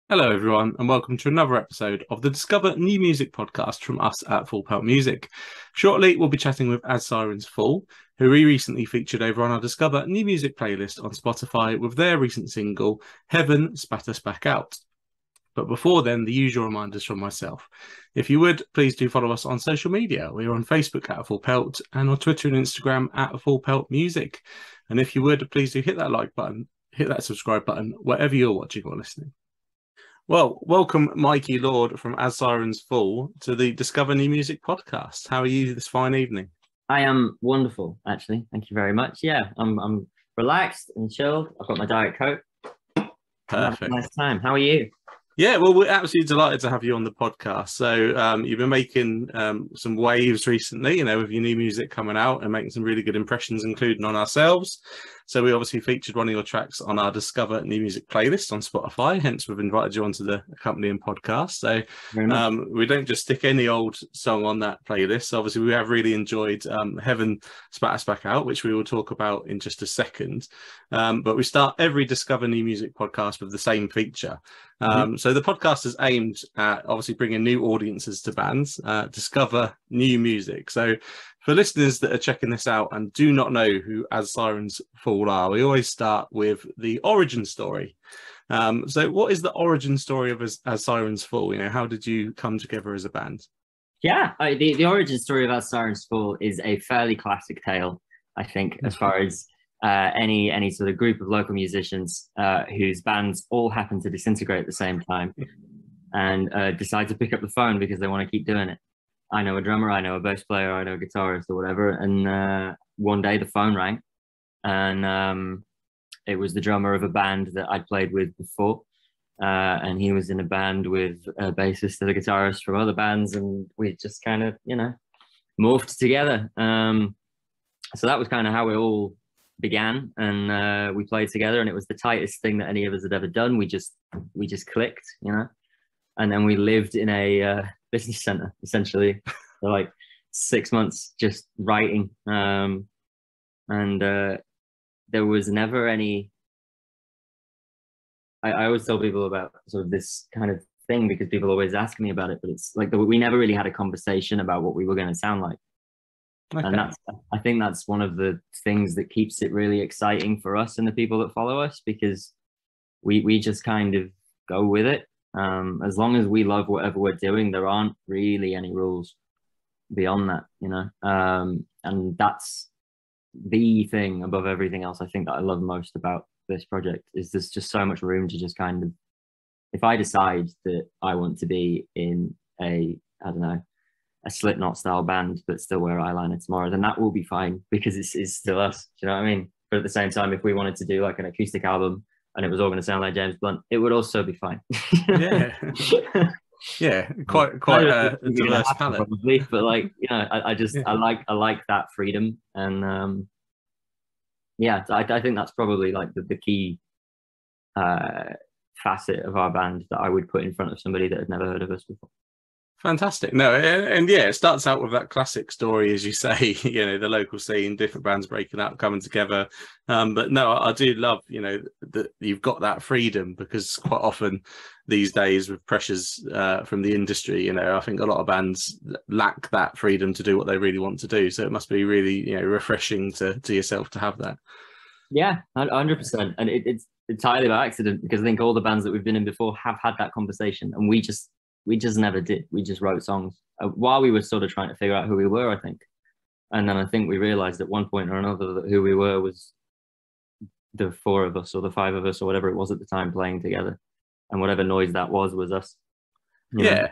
Hello, everyone, and welcome to another episode of the Discover New Music podcast from us at Pelt Music. Shortly, we'll be chatting with As Sirens Fall, who we recently featured over on our Discover New Music playlist on Spotify with their recent single, Heaven Spat Us Back Out. But before then, the usual reminders from myself. If you would, please do follow us on social media. We're on Facebook at Full Pelt and on Twitter and Instagram at Full Pelt Music. And if you would, please do hit that like button, hit that subscribe button, wherever you're watching or listening. Well, welcome, Mikey Lord from As Sirens Fall to the Discover New Music podcast. How are you this fine evening? I am wonderful, actually. Thank you very much. Yeah, I'm relaxed and chilled. I've got my Diet Coke. Perfect. Nice time. How are you? Yeah, well, we're absolutely delighted to have you on the podcast. So you've been making some waves recently, with your new music coming out and making some really good impressions, including on ourselves. So we obviously featured one of your tracks on our Discover New Music playlist on Spotify. Hence, we've invited you onto the accompanying podcast. So we don't just stick any old song on that playlist. Obviously, we have really enjoyed Heaven Spat Us Back Out, which we will talk about in just a second. But we start every Discover New Music podcast with the same feature. So the podcast is aimed at obviously bringing new audiences to bands, discover new music. So for listeners that are checking this out and do not know who As Sirens Fall are, we always start with the origin story. So what is the origin story of As Sirens Fall? How did you come together as a band? Yeah, the origin story of As Sirens Fall is a fairly classic tale, I think, as far as any sort of group of local musicians whose bands all happen to disintegrate at the same time and decide to pick up the phone because they want to keep doing it. I know a drummer, I know a bass player, I know a guitarist or whatever. And one day the phone rang and it was the drummer of a band that I'd played with before. And he was in a band with a bassist and a guitarist from other bands. And we just kind of, morphed together. So that was kind of how it all began. And we played together and it was the tightest thing that any of us had ever done. We just clicked, and then we lived in a business center essentially for like 6 months just writing, and there was never any I always tell people about sort of this kind of thing because people always ask me about it, but it's like we never really had a conversation about what we were going to sound like. Okay. And I think that's one of the things that keeps it really exciting for us and the people that follow us, because we just kind of go with it. As long as we love whatever we're doing, there aren't really any rules beyond that, and that's the thing above everything else I think that I love most about this project is there's just so much room to just kind of, if I decide that I want to be in a Slipknot style band but still wear eyeliner tomorrow, then that will be fine because it's still us. Do you know what I mean? But at the same time, if we wanted to do like an acoustic album and it was all going to sound like James Blunt, it would also be fine. Yeah. Yeah, quite a diverse palette. Probably, but I like that freedom, and I think that's probably like the key facet of our band that I would put in front of somebody that had never heard of us before. Fantastic. No, and yeah, it starts out with that classic story, as you say, the local scene, different bands breaking up, coming together. But no, I do love, that you've got that freedom, because quite often these days with pressures from the industry, I think a lot of bands lack that freedom to do what they really want to do. So it must be really, refreshing to yourself to have that. Yeah, 100%. And it's entirely by accident, because I think all the bands that we've been in before have had that conversation, and we just never did. We just wrote songs while we were sort of trying to figure out who we were, I think. And then I think we realized at one point or another that who we were was the four of us or the five of us or whatever it was at the time playing together. And whatever noise that was us. Yeah,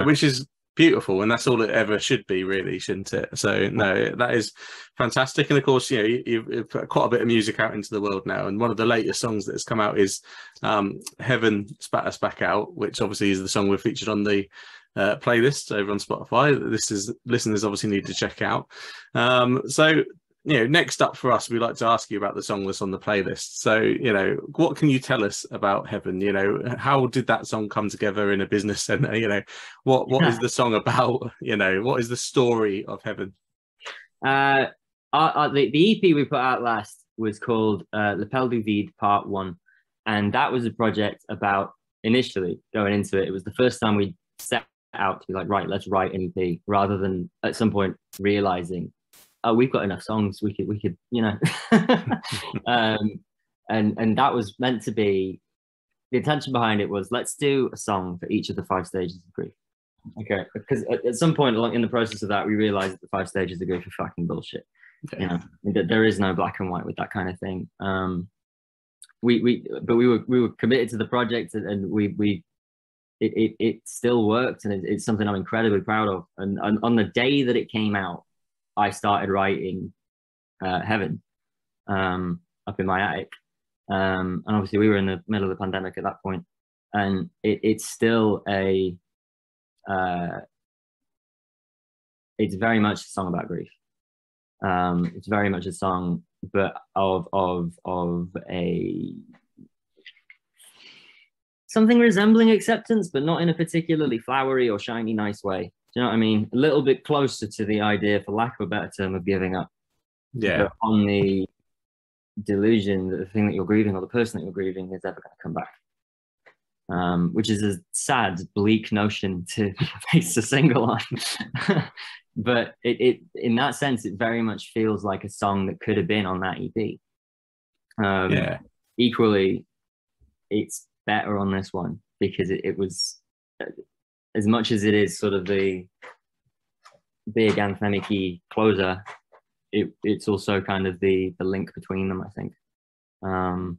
which is beautiful, and that's all it ever should be, really, shouldn't it? So no, that is fantastic. And of course, you've put quite a bit of music out into the world now, and one of the latest songs that has come out is Heaven Spat Us Back Out, which obviously is the song we've featured on the playlist over on Spotify. This is listeners obviously need to check out. So next up for us, we like to ask you about the song that's on the playlist. So, what can you tell us about Heaven? How did that song come together in a business center? What is the song about? What is the story of Heaven? The EP we put out last was called Le Pelt du Vide Part 1. And that was a project about initially going into it, it was the first time we set out to be like, right, let's write an EP, rather than at some point realizing, oh, we've got enough songs, we could, you know. And that was meant to be, the intention behind it was, let's do a song for each of the 5 stages of grief. Okay, because at some point along in the process of that, we realized that the 5 stages of grief are fucking bullshit. You know, there is no black and white with that kind of thing. We were committed to the project, and it still worked, and it's something I'm incredibly proud of. And on the day that it came out, I started writing Heaven up in my attic. And obviously we were in the middle of the pandemic at that point, and it's still it's very much a song about grief. It's very much a song, but of a something resembling acceptance, but not in a particularly flowery or shiny nice way. Do you know what I mean? A little bit closer to the idea, for lack of a better term, of giving up. Yeah. But on the delusion that the thing that you're grieving, or the person that you're grieving, is ever going to come back. Which is a sad, bleak notion to base a single on. But it in that sense, it very much feels like a song that could have been on that EP. Equally, it's better on this one, because it was, as much as it is sort of the big anthemic-y closer, it's also kind of the link between them, I think. And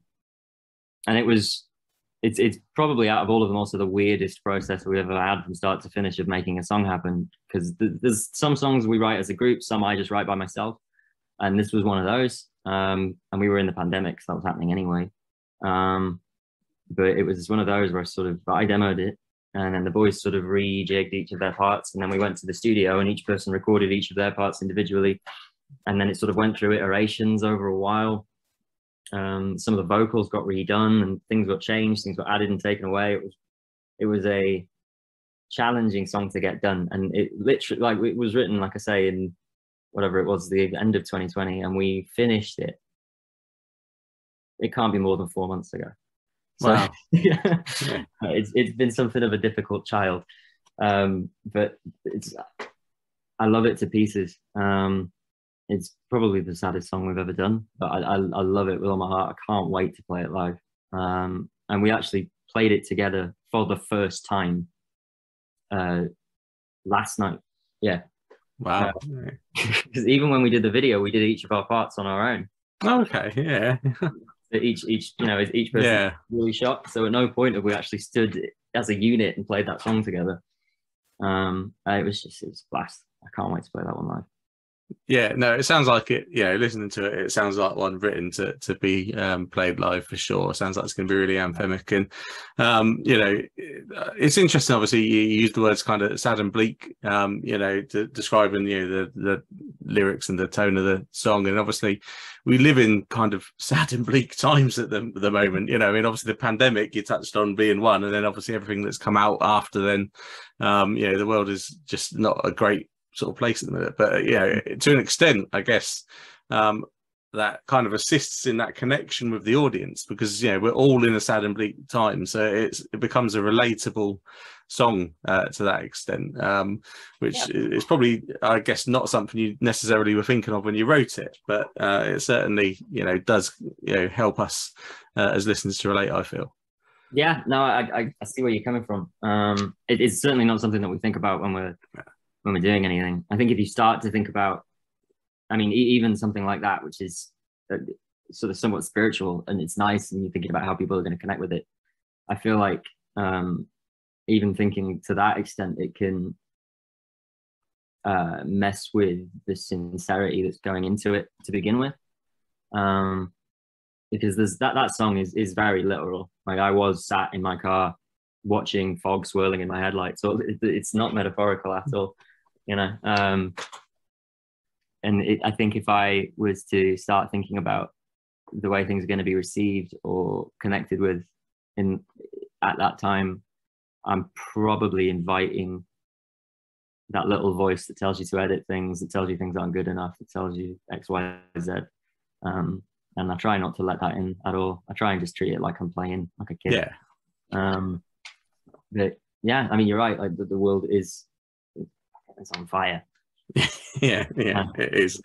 it's probably, out of all of them, also the weirdest process we ever had from start to finish of making a song happen, because there's some songs we write as a group, some I just write by myself, and this was one of those. And we were in the pandemic, so that was happening anyway. But it was one of those where I demoed it, and then the boys sort of rejigged each of their parts, and then we went to the studio and each person recorded each of their parts individually, and then it sort of went through iterations over a while. Some of the vocals got redone, and things got changed, things got added and taken away. It was a challenging song to get done, and it literally, like, it was written, like I say, in whatever it was, the end of 2020, and we finished it. It can't be more than 4 months ago. So, wow. Yeah. It's been something of a difficult child, but I love it to pieces. It's probably the saddest song we've ever done, but I love it with all my heart. I can't wait to play it live. And we actually played it together for the first time last night. Yeah. Wow. Because even when we did the video, we did each of our parts on our own. Okay. Yeah. Each person really shot. So at no point have we actually stood as a unit and played that song together. It was a blast. I can't wait to play that one live. Yeah, no, it sounds like it. Yeah, listening to it, it sounds like one written to be played live for sure. It sounds like it's going to be really anthemic, and you know, it's interesting. Obviously, you use the words kind of sad and bleak, you know, to describing the lyrics and the tone of the song. And obviously, we live in kind of sad and bleak times at the moment. You know, I mean, obviously the pandemic you touched on being one, and then obviously everything that's come out after then. You know, the world is just not a great sort of place at the minute, but yeah, to an extent, I guess that kind of assists in that connection with the audience, because you know we're all in a sad and bleak time, so it becomes a relatable song to that extent, which is probably, I guess, not something you necessarily were thinking of when you wrote it, but it certainly, you know, does, you know, help us as listeners to relate, I feel. Yeah, no, I see where you're coming from. It's certainly not something that we think about when we're doing anything. I think if you start to think about, I mean, even something like that, which is sort of somewhat spiritual, and it's nice, and you're thinking about how people are going to connect with it, I feel like even thinking to that extent, it can mess with the sincerity that's going into it to begin with. Because there's that song is very literal. Like, I was sat in my car watching fog swirling in my headlights, so it's not metaphorical at all. You know, and I think if I was to start thinking about the way things are going to be received or connected with at that time, I'm probably inviting that little voice that tells you to edit things, that tells you things aren't good enough, that tells you X, Y, Z. And I try not to let that in at all. I try and just treat it like I'm playing like a kid. Yeah. But yeah, I mean, you're right. Like the world is it's on fire. Yeah, it is.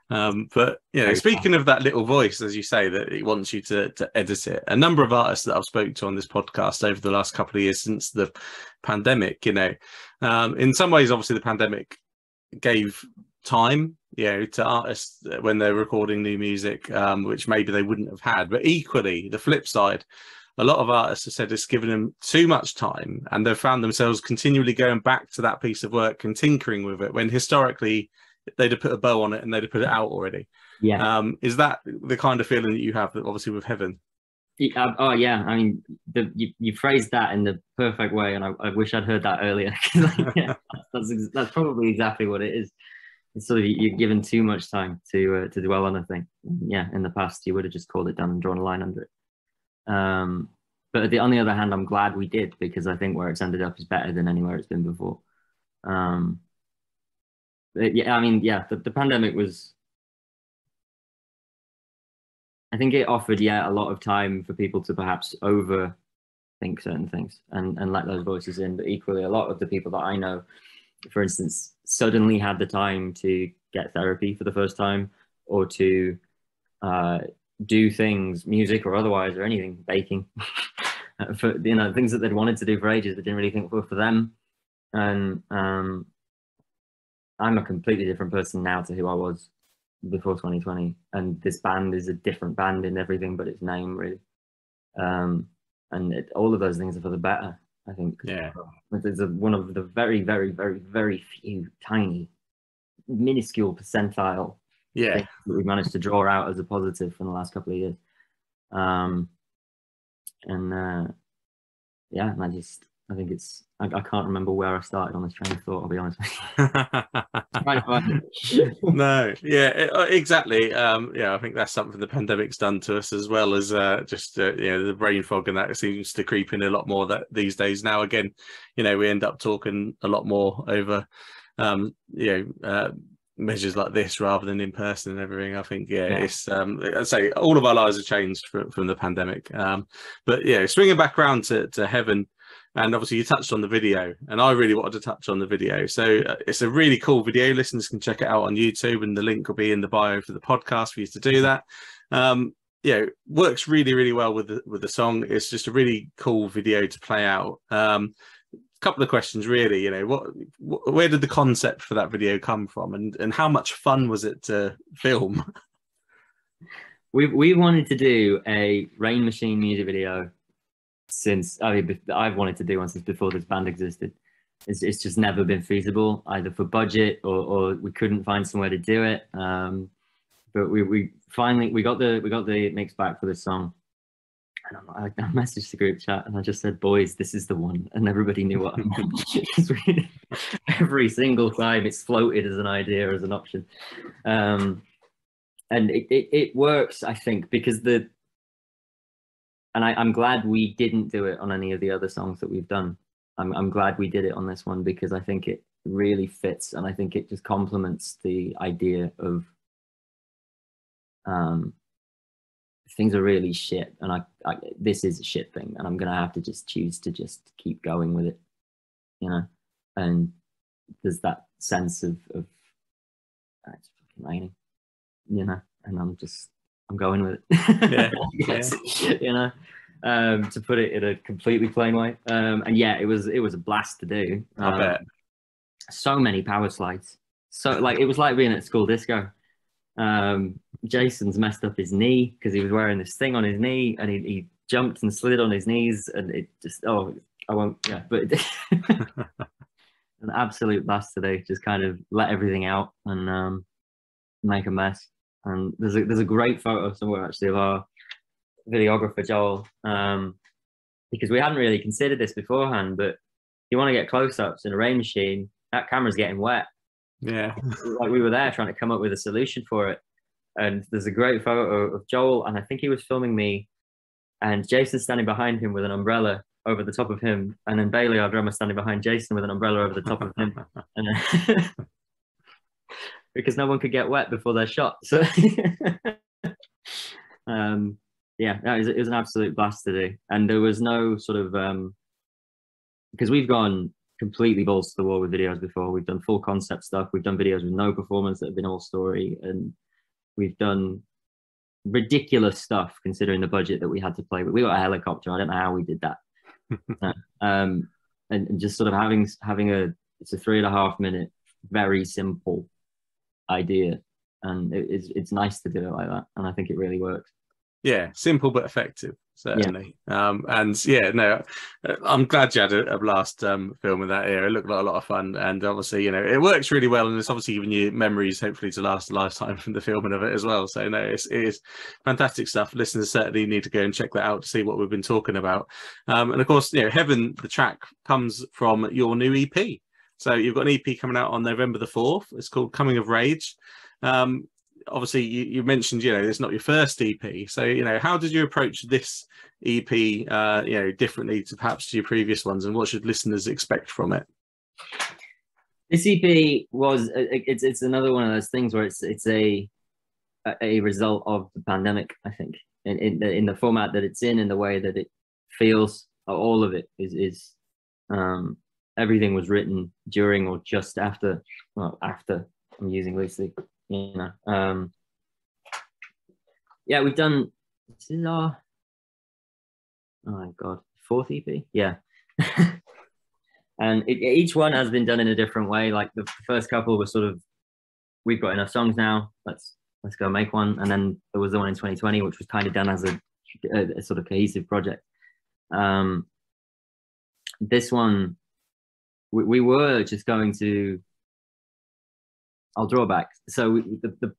But Very speaking of that little voice, as you say, that it wants you to edit it. A number of artists that I've spoken to on this podcast over the last couple of years since the pandemic, in some ways, obviously, the pandemic gave time, to artists when they're recording new music, which maybe they wouldn't have had. But equally, the flip side, a lot of artists have said it's given them too much time, and they've found themselves continually going back to that piece of work and tinkering with it when historically they'd have put a bow on it and they'd have put it out already. Yeah. Is that the kind of feeling that you have, that obviously with Heaven? Oh yeah, I mean, you phrased that in the perfect way, and I wish I'd heard that earlier. That's probably exactly what it is. It's sort of you're given too much time to dwell on a thing. Yeah, in the past you would have just called it down and drawn a line under it. But on the other hand, I'm glad we did, because I think where it's ended up is better than anywhere it's been before. The pandemic was, I think it offered a lot of time for people to perhaps overthink certain things and let those voices in. But equally, a lot of the people that I know, for instance, suddenly had the time to get therapy for the first time, or to do things, music or otherwise, or anything, baking, for things that they'd wanted to do for ages but didn't really think were for them. And I'm a completely different person now to who I was before 2020, and this band is a different band in everything but its name, really. And all of those things are for the better, I think. Yeah, it's one of the very, very, very, very few tiny minuscule percentile things that we've managed to draw out as a positive from the last couple of years. I think it's, I can't remember where I started on this train of thought, I'll be honest. No, exactly. I think that's something the pandemic's done to us, as well as the brain fog, and that seems to creep in a lot more that these days. Now again, we end up talking a lot more over measures like this rather than in person and everything. I think it's I'd say all of our lives have changed from the pandemic. But swinging back around to Heaven, and obviously you touched on the video, and I really wanted to touch on the video. So it's a really cool video. Listeners can check it out on YouTube, and the link will be in the bio for the podcast for you to do that. Works really, really well with the song. It's just a really cool video to play out. Couple of questions, really. Where did the concept for that video come from, and how much fun was it to film? We wanted to do a Rain Machine music video since I've wanted to do one since before this band existed. It's just never been feasible, either for budget or we couldn't find somewhere to do it. But we finally got the mix back for this song. I messaged the group chat and I just said, "Boys, this is the one," and everybody knew what I meant. Every single time it's floated as an idea, as an option, and it works, I think, because I'm glad we didn't do it on any of the other songs that we've done. I'm glad we did it on this one, because I think it really fits, and I think it just complements the idea of things are really shit, and I this is a shit thing, and I'm gonna have to just choose to just keep going with it, and there's that sense of it's fucking raining, and I'm going with it. To put it in a completely plain way. And it was a blast to do. I bet. So many power slides. So it was like being at school disco. Jason's messed up his knee because he was wearing this thing on his knee, and he jumped and slid on his knees, and it just but an absolute blast today. Just kind of let everything out and make a mess. And there's a great photo somewhere actually of our videographer Joel, because we hadn't really considered this beforehand, but you want to get close-ups in a Rain Machine, that camera's getting wet. Yeah. Like we were there trying to come up with a solution for it. And there's a great photo of Joel, and I think he was filming me, and Jason standing behind him with an umbrella over the top of him, and then Bailey, our drummer, standing behind Jason with an umbrella over the top of him. And because no one could get wet before their shot. So it was an absolute blast to do. And there was no sort of because we've gone completely balls to the wall with videos before. We've done full concept stuff. We've done videos with no performance that have been all story, and we've done ridiculous stuff considering the budget that we had to play with. We got a helicopter. I don't know how we did that. And just sort of having it's a 3.5 minute, very simple idea, and it's nice to do it like that, and I think it really works. Yeah, simple but effective, certainly. Yeah. And yeah, no, I'm glad you had a blast filming that here. It looked like a lot of fun, and obviously, you know, it works really well, and it's obviously giving you memories, hopefully, to last a lifetime from the filming of it as well. So no, it is fantastic stuff. Listeners certainly need to go and check that out to see what we've been talking about. And of course, you know, Heaven, the track, comes from your new EP. So you've got an EP coming out on November the 4th. It's called Coming of Rage. Obviously, you mentioned, you know, it's not your first EP. So, you know, how did you approach this EP, you know, differently to perhaps your previous ones, and what should listeners expect from it? This EP was it's another one of those things where it's a result of the pandemic. I think in the format that it's in the way that it feels. All of it is everything was written during or just after. Well, after, I'm using loosely. You know, yeah, we've done, this is our, oh my god, 4th EP, yeah. And each one has been done in a different way. Like the first couple were sort of, we've got enough songs now, let's go make one. And then there was the one in 2020, which was kind of done as a sort of cohesive project. This one, we were just going to, I'll draw back. So the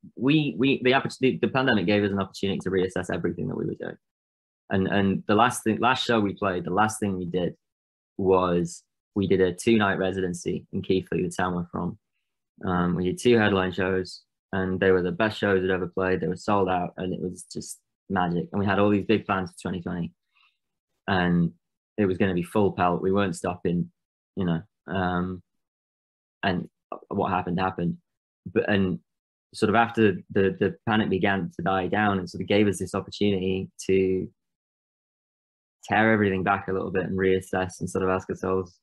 pandemic gave us an opportunity to reassess everything that we were doing. And the last show we played, the last thing we did was we did a 2-night residency in Keighley, the town we're from. We did 2 headline shows, and they were the best shows I'd ever played. They were sold out, and it was just magic. And we had all these big plans for 2020, and it was going to be full pelt. We weren't stopping, you know. And what happened. And sort of after the panic began to die down, and sort of gave us this opportunity to tear everything back a little bit and reassess and sort of ask ourselves,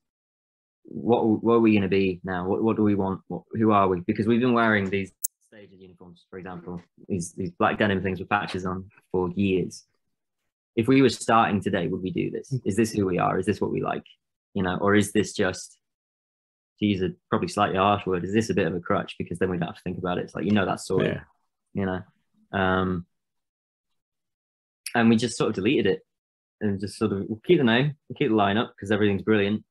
what are we going to be now? What do we want? Who are we? Because we've been wearing these stages uniforms, for example, these black denim things with patches on for years. If we were starting today, would we do this? Is this who we are? Is this what we like? You know, or is this just, to use a probably slightly harsh word, is this a bit of a crutch? Because then we don't have to think about it. It's like, you know, that's sort of, you know. And we just sort of deleted it and just sort of, we'll keep the name, we'll keep the lineup because everything's brilliant.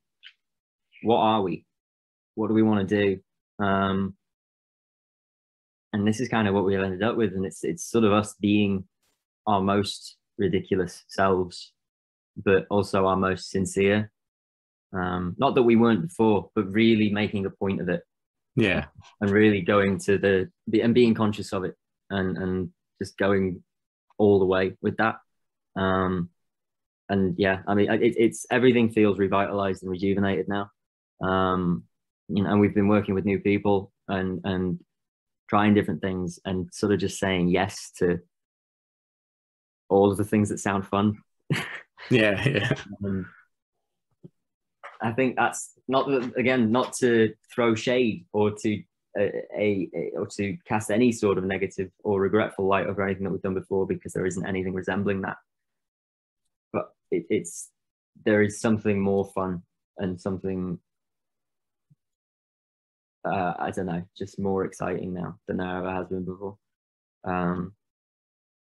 What are we? What do we want to do? And this is kind of what we have ended up with. And it's sort of us being our most ridiculous selves, but also our most sincere. Not that we weren't before, but really making a point of it. Yeah. And really going to and being conscious of it and just going all the way with that. And yeah, I mean, it's everything feels revitalized and rejuvenated now. You know, and we've been working with new people and trying different things and sort of just saying yes to all of the things that sound fun. Yeah. I think that's not to throw shade or to or to cast any sort of negative or regretful light over anything that we've done before, because there isn't anything resembling that. But there is something more fun and something I don't know, just more exciting now than there ever has been before.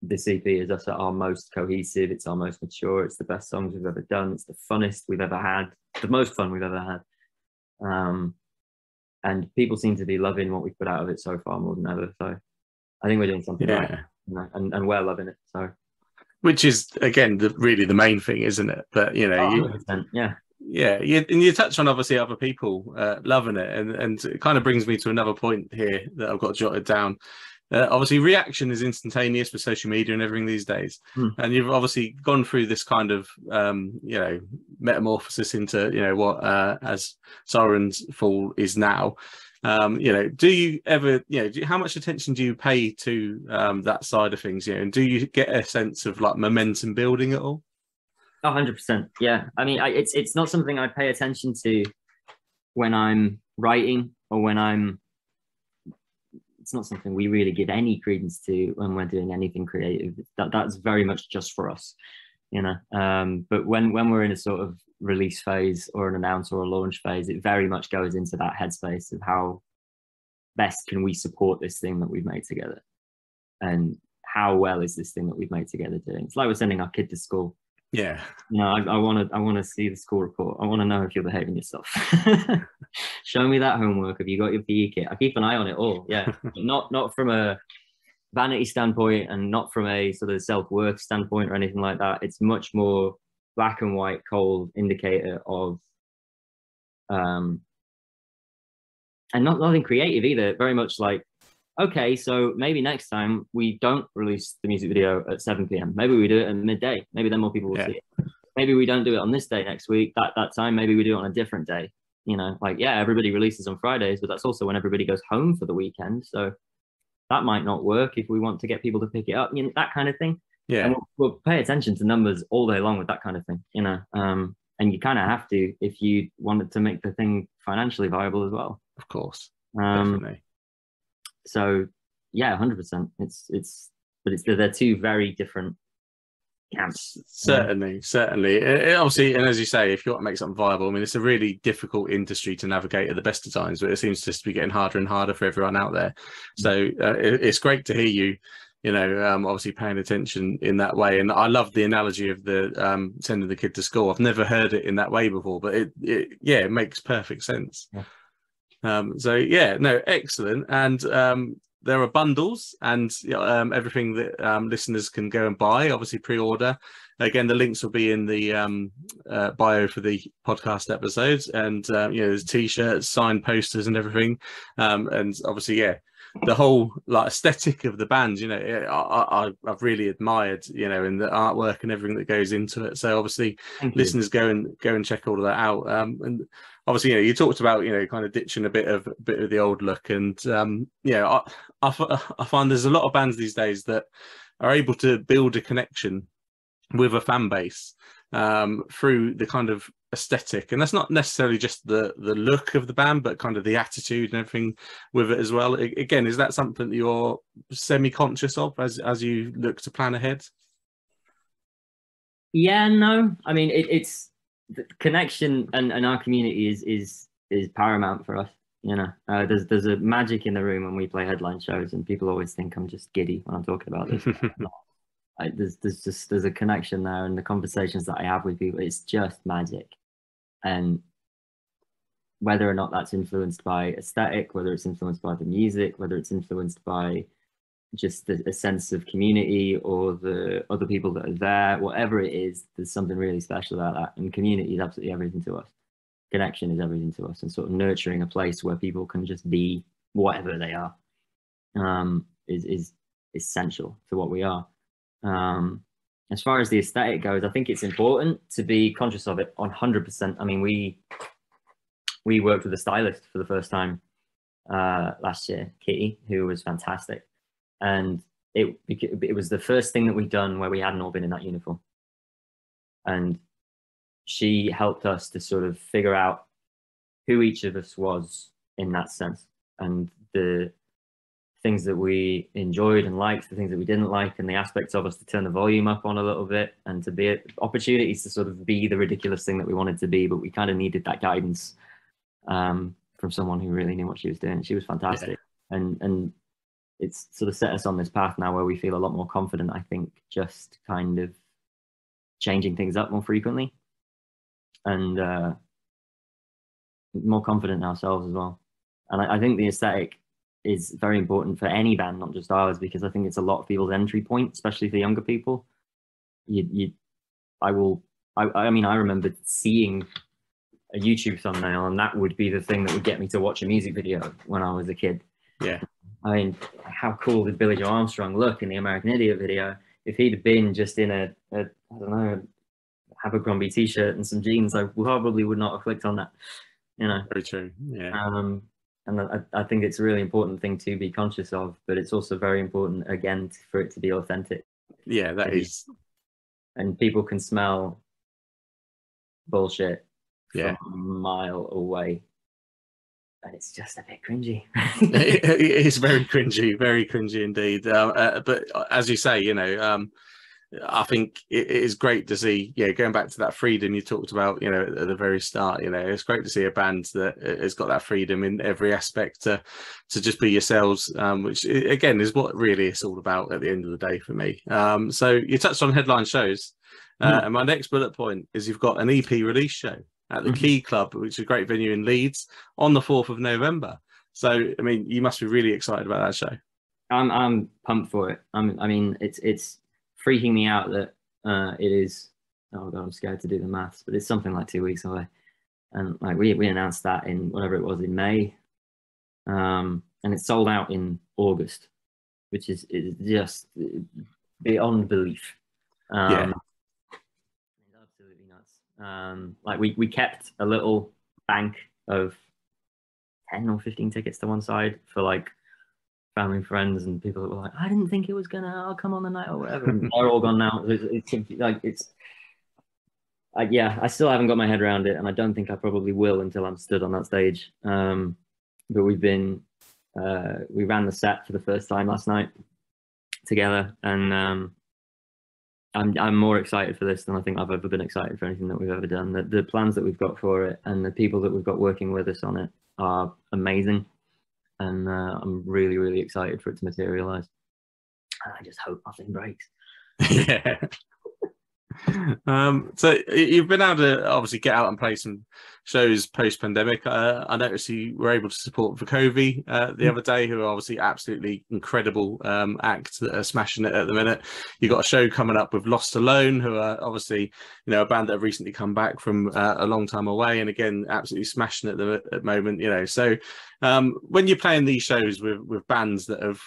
This EP is us at our most cohesive, it's our most mature, it's the best songs we've ever done, it's the funnest we've ever had, the most fun we've ever had. And people seem to be loving what we've put out of it so far more than ever. So I think we're doing something right, you know, and we're loving it. So, which is again really the main thing, isn't it? But you know, you touch on obviously other people loving it, and it kind of brings me to another point here that I've got jotted down. Obviously, reaction is instantaneous with social media and everything these days. And you've obviously gone through this kind of, you know, metamorphosis into, you know, what as Sirens Fall is now. You know, do you ever, you know, how much attention do you pay to that side of things? You know, and do you get a sense of like momentum building at all? 100%. Yeah. I mean, it's not something I pay attention to when I'm writing or when I'm. It's not something we really give any credence to when we're doing anything creative. That's very much just for us, you know. But when we're in a sort of release phase or an announce or a launch phase, it very much goes into that headspace of how best can we support this thing that we've made together, and how well is this thing that we've made together doing. It's like we're sending our kid to school. Yeah. You know, I want to see the school report. I want to know if you're behaving yourself. Show me that homework. Have you got your PE kit? I keep an eye on it all. Yeah, not from a vanity standpoint and not from a sort of self-worth standpoint or anything like that. It's much more black and white, cold indicator of, and nothing creative either. Very much like, okay, so maybe next time we don't release the music video at 7 p.m. Maybe we do it at midday. Maybe then more people will see it. Maybe we don't do it on this day next week. That time, maybe we do it on a different day. You know, like, yeah, everybody releases on Fridays, but that's also when everybody goes home for the weekend. So that might not work if we want to get people to pick it up, you know, that kind of thing. Yeah. And we'll pay attention to numbers all day long with that kind of thing, you know. And you kind of have to if you wanted to make the thing financially viable as well. Of course. Definitely. So yeah, 100%. They're two very different camps. Certainly. Obviously, and as you say, if you want to make something viable, I mean, it's a really difficult industry to navigate at the best of times, but it seems just to be getting harder and harder for everyone out there. So it's great to hear you, you know, obviously paying attention in that way. And I love the analogy of the sending the kid to school. I've never heard it in that way before, but it makes perfect sense. Yeah. So yeah, no, excellent. And there are bundles and everything that listeners can go and buy, obviously pre-order. Again, the links will be in the bio for the podcast episodes. And, there's T-shirts, signed posters and everything. And obviously, yeah, the whole like aesthetic of the band, you know, I've really admired, you know, in the artwork and everything that goes into it. So obviously listeners go and check all of that out. And obviously, you know, you talked about, you know, kind of ditching a bit of the old look, and I find there's a lot of bands these days that are able to build a connection with a fan base through the kind of aesthetic, and that's not necessarily just the look of the band, but kind of the attitude and everything with it as well. Again, is that something that you're semi-conscious of as you look to plan ahead? Yeah, no, I mean it's the connection and our community is paramount for us. You know, there's a magic in the room when we play headline shows, and people always think I'm just giddy when I'm talking about this. There's a connection there, and the conversations that I have with people, it's just magic. And whether or not that's influenced by aesthetic, whether it's influenced by the music, whether it's influenced by just a sense of community or the other people that are there, whatever it is, there's something really special about that. And community is absolutely everything to us. Connection is everything to us, and sort of nurturing a place where people can just be whatever they are is essential to what we are. As far as the aesthetic goes, I think it's important to be conscious of it 100%. I mean, we worked with a stylist for the first time last year, Kitty, who was fantastic. And it was the first thing that we'd done where we hadn't all been in that uniform. And she helped us to sort of figure out who each of us was in that sense, and the things that we enjoyed and liked, the things that we didn't like, and the aspects of us to turn the volume up on a little bit, and to be opportunities to sort of be the ridiculous thing that we wanted to be. But we kind of needed that guidance from someone who really knew what she was doing. She was fantastic. Yeah. And it's sort of set us on this path now where we feel a lot more confident, I think, just kind of changing things up more frequently, and more confident in ourselves as well. And I think the aesthetic is very important for any band, not just ours, because I think it's a lot of people's entry point, especially for younger people. I mean, I remember seeing a YouTube thumbnail, and that would be the thing that would get me to watch a music video when I was a kid. Yeah. I mean, how cool did Billy Joe Armstrong look in the American Idiot video? If he'd been just in a I don't know, Abercrombie t-shirt and some jeans, I probably would not have clicked on that. You know. Very true. Yeah. And I think it's a really important thing to be conscious of, but it's also very important, again, for it to be authentic. Yeah, that is. And people can smell bullshit Yeah. from a mile away. And it's just a bit cringy. It's very cringy indeed. But as you say, I think it is great to see, going back to that freedom you talked about, at the very start, it's great to see a band that has got that freedom in every aspect to just be yourselves, which again is what really it's all about at the end of the day for me. So you touched on headline shows, and my next bullet point is you've got an EP release show at the Key Club, which is a great venue in Leeds, on the 4th of November. So, I mean, you must be really excited about that show. I'm pumped for it. I mean, it's freaking me out that it is. Oh god, I'm scared to do the maths, but it's something like 2 weeks away. And like we announced that in whatever it was in May, and it's sold out in August, which is just beyond belief. Yeah. It's absolutely nuts. Like we kept a little bank of 10 or 15 tickets to one side for like family and friends and people that were like, I didn't think it was I'll come on the night or whatever. And they're all gone now. Yeah, I still haven't got my head around it, and I don't think I probably will until I'm stood on that stage. But we ran the set for the first time last night together, and I'm more excited for this than I think I've ever been excited for anything that we've ever done. The plans that we've got for it and the people that we've got working with us on it are amazing, and I'm really, really excited for it to materialize. And I just hope nothing breaks. Yeah. So you've been able to obviously get out and play some shows post-pandemic. I noticed you were able to support Vukovi the other day, who are obviously absolutely incredible act that are smashing it at the minute. You've got a show coming up with Lost Alone, who are obviously a band that have recently come back from a long time away, and again absolutely smashing it at the moment. So when you're playing these shows with bands that have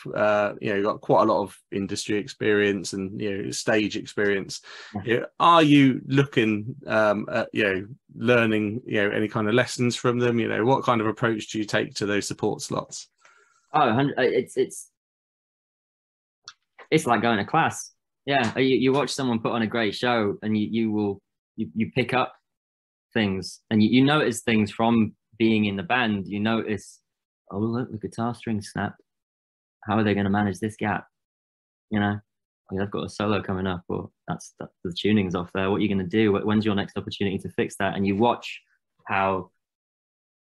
got quite a lot of industry experience and stage experience, are you looking at learning any kind of lessons from them? What kind of approach do you take to those support slots? It's like going to class. Yeah, you watch someone put on a great show, and you pick up things, and you notice things from being in the band. You notice, oh look, the guitar string snapped. How are they going to manage this gap? They've got a solo coming up, or the tuning's off there. What are you going to do? When's your next opportunity to fix that? And you watch how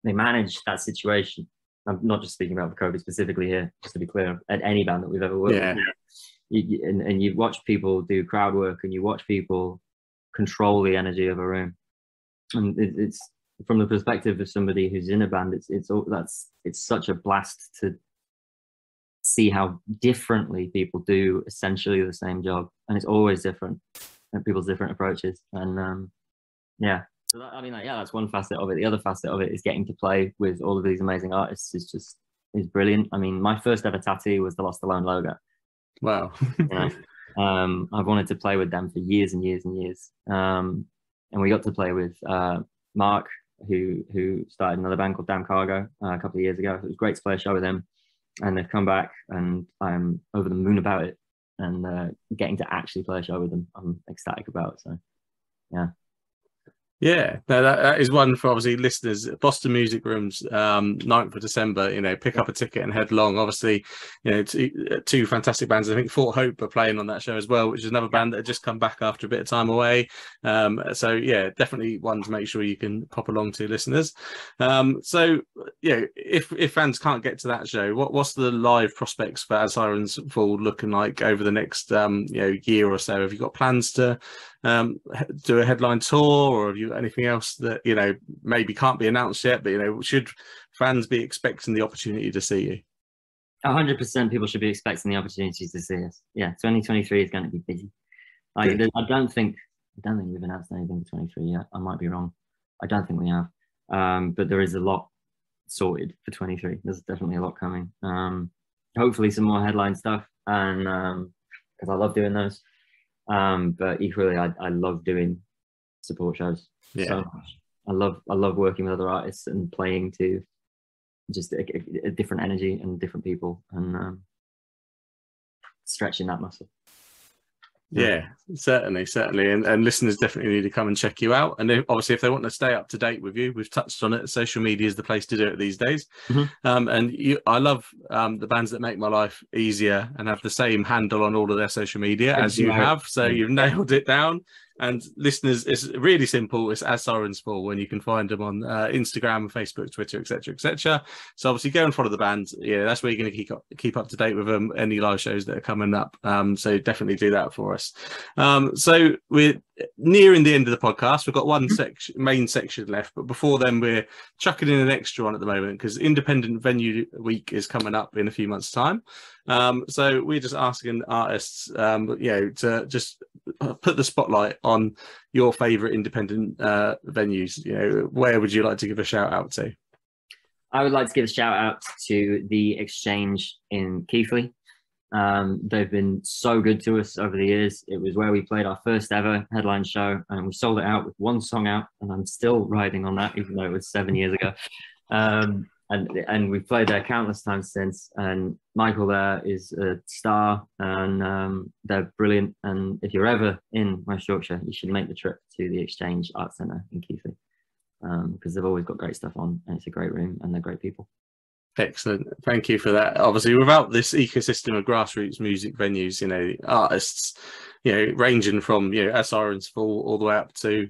they manage that situation. I'm not just speaking about Vukovi specifically here, just to be clear, at any band that we've ever worked with. And you watch people do crowd work, and you watch people control the energy of a room. And it's from the perspective of somebody who's in a band, it's such a blast to see how differently people do essentially the same job, and it's always different, and people's different approaches. And so that's one facet of it. The other facet of it is getting to play with all of these amazing artists is brilliant. I mean, my first ever tattoo was the Lost Alone logo. Wow. I've wanted to play with them for years and years and years, and we got to play with Mark, who started another band called Damn Cargo a couple of years ago. It was great to play a show with him. And they've come back, and I'm over the moon about it. And getting to actually play a show with them, I'm ecstatic about. So, yeah. Yeah, no, that is one for obviously listeners. Boston Music Rooms, 9th of December. Pick up a ticket and head along. Obviously, two fantastic bands. I think Fort Hope are playing on that show as well, which is another band that had just come back after a bit of time away. So yeah, definitely one to make sure you can pop along to, listeners. If fans can't get to that show, what's the live prospects for As Sirens Fall looking like over the next year or so? Have you got plans to do a headline tour, or have you got anything else that maybe can't be announced yet, but should fans be expecting the opportunity to see you? 100% people should be expecting the opportunity to see us. Yeah, 2023 is going to be busy. I don't think we've announced anything for 23 yet. I might be wrong. I don't think we have, but there is a lot sorted for 23. There's definitely a lot coming. Hopefully some more headline stuff, and because I love doing those. But equally, I love doing support shows so much. I love working with other artists and playing to just a different energy and different people, and stretching that muscle. Yeah, certainly. And listeners definitely need to come and check you out. And obviously, if they want to stay up to date with you, we've touched on it. Social media is the place to do it these days. I love the bands that make my life easier and have the same handle on all of their social media as you have. So you've nailed it down. And listeners, it's really simple. It's As Sirens Fall, when you can find them on Instagram, Facebook, Twitter, etc. So obviously go and follow the band. Yeah, that's where you're going to keep up to date with them, any live shows that are coming up. So definitely do that for us. So we're nearing the end of the podcast. We've got one main section left, but before then we're chucking in an extra one at the moment because Independent Venue Week is coming up in a few months' time. So we're just asking artists, to just put the spotlight on your favourite independent venues. Where would you like to give a shout out to? I would like to give a shout out to the Exchange in Keighley. They've been so good to us over the years. It was where we played our first ever headline show, and we sold it out with one song out, and I'm still riding on that, even though it was 7 years ago. And we've played there countless times since, and Michael there is a star, and they're brilliant. And if you're ever in West Yorkshire, you should make the trip to the Exchange Arts Centre in Keighley, because they've always got great stuff on, and it's a great room, and they're great people. Excellent. Thank you for that. Obviously, without this ecosystem of grassroots music venues, artists, ranging from, As Sirens Fall all the way up to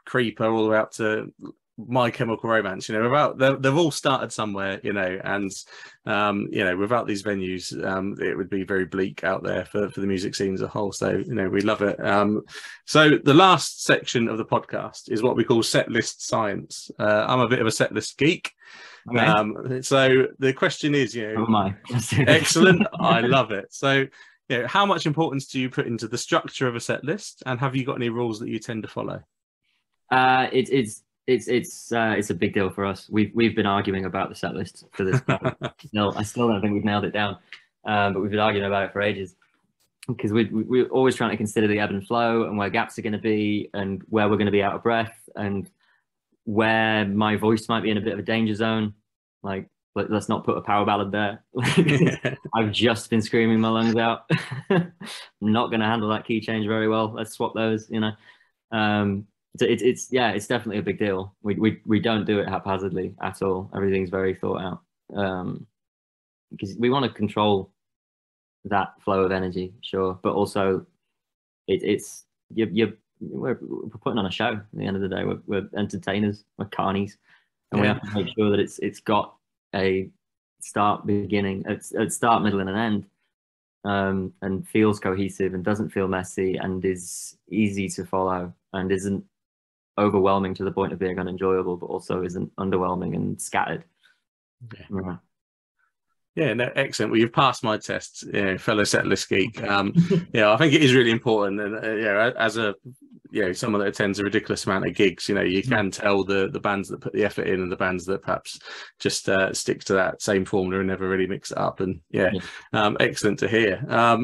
Creeper, all the way up to My Chemical Romance, they've all started somewhere, and without these venues, it would be very bleak out there for the music scene as a whole. So we love it. So the last section of the podcast is what we call set list science. I'm a bit of a set list geek. Okay. So the question is, oh my. Excellent. I love it. So how much importance do you put into the structure of a set list, and have you got any rules that you tend to follow? It's a big deal for us. We've been arguing about the set list for this. I still don't think we've nailed it down, but we've been arguing about it for ages because we're always trying to consider the ebb and flow and where gaps are going to be and where we're going to be out of breath and where my voice might be in a bit of a danger zone. Like, let's not put a power ballad there. I've just been screaming my lungs out. I'm not going to handle that key change very well. Let's swap those. So it's definitely a big deal. We don't do it haphazardly at all. Everything's very thought out, because we want to control that flow of energy, sure, but also we're putting on a show. At the end of the day, we're entertainers, we're carnies, and we have to make sure that it's got a start, beginning, a start, middle, and an end, and feels cohesive and doesn't feel messy and is easy to follow and isn't overwhelming to the point of being unenjoyable, but also isn't underwhelming and scattered. No, excellent. Well, you've passed my test, fellow setlist geek. I think it is really important, and as a someone that attends a ridiculous amount of gigs, you can tell the bands that put the effort in and the bands that perhaps just stick to that same formula and never really mix it up. And excellent to hear.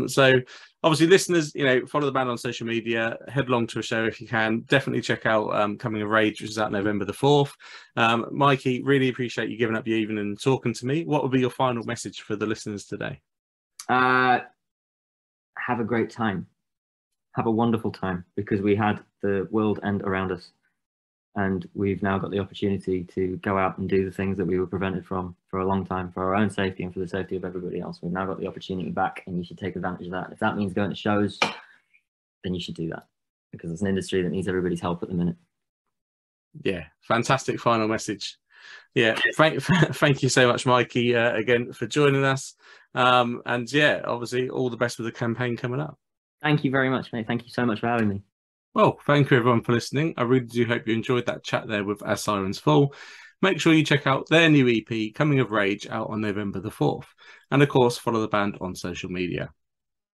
So obviously, listeners, follow the band on social media, head along to a show if you can. Definitely check out Coming of Rage, which is out November the 4th. Mikey, really appreciate you giving up your evening and talking to me. What would be your final message for the listeners today? Have a great time. Have a wonderful time, because we had the world end around us. And we've now got the opportunity to go out and do the things that we were prevented from for a long time, for our own safety and for the safety of everybody else. We've now got the opportunity back, and you should take advantage of that. If that means going to shows, then you should do that, because it's an industry that needs everybody's help at the minute. Yeah, fantastic final message. Yeah, thank you so much, Mikey, again for joining us. And obviously all the best with the campaign coming up. Thank you very much, mate. Thank you so much for having me. Well, thank you everyone for listening. I really do hope you enjoyed that chat there with As Sirens Fall. Make sure you check out their new EP, Coming of Rage, out on November the 4th. And of course, follow the band on social media.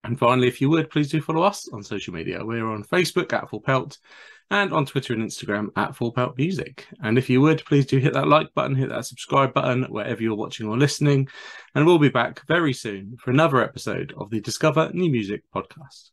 And finally, if you would, please do follow us on social media. We're on Facebook at Full Pelt and on Twitter and Instagram at Full Pelt Music. And if you would, please do hit that like button, hit that subscribe button wherever you're watching or listening. And we'll be back very soon for another episode of the Discover New Music podcast.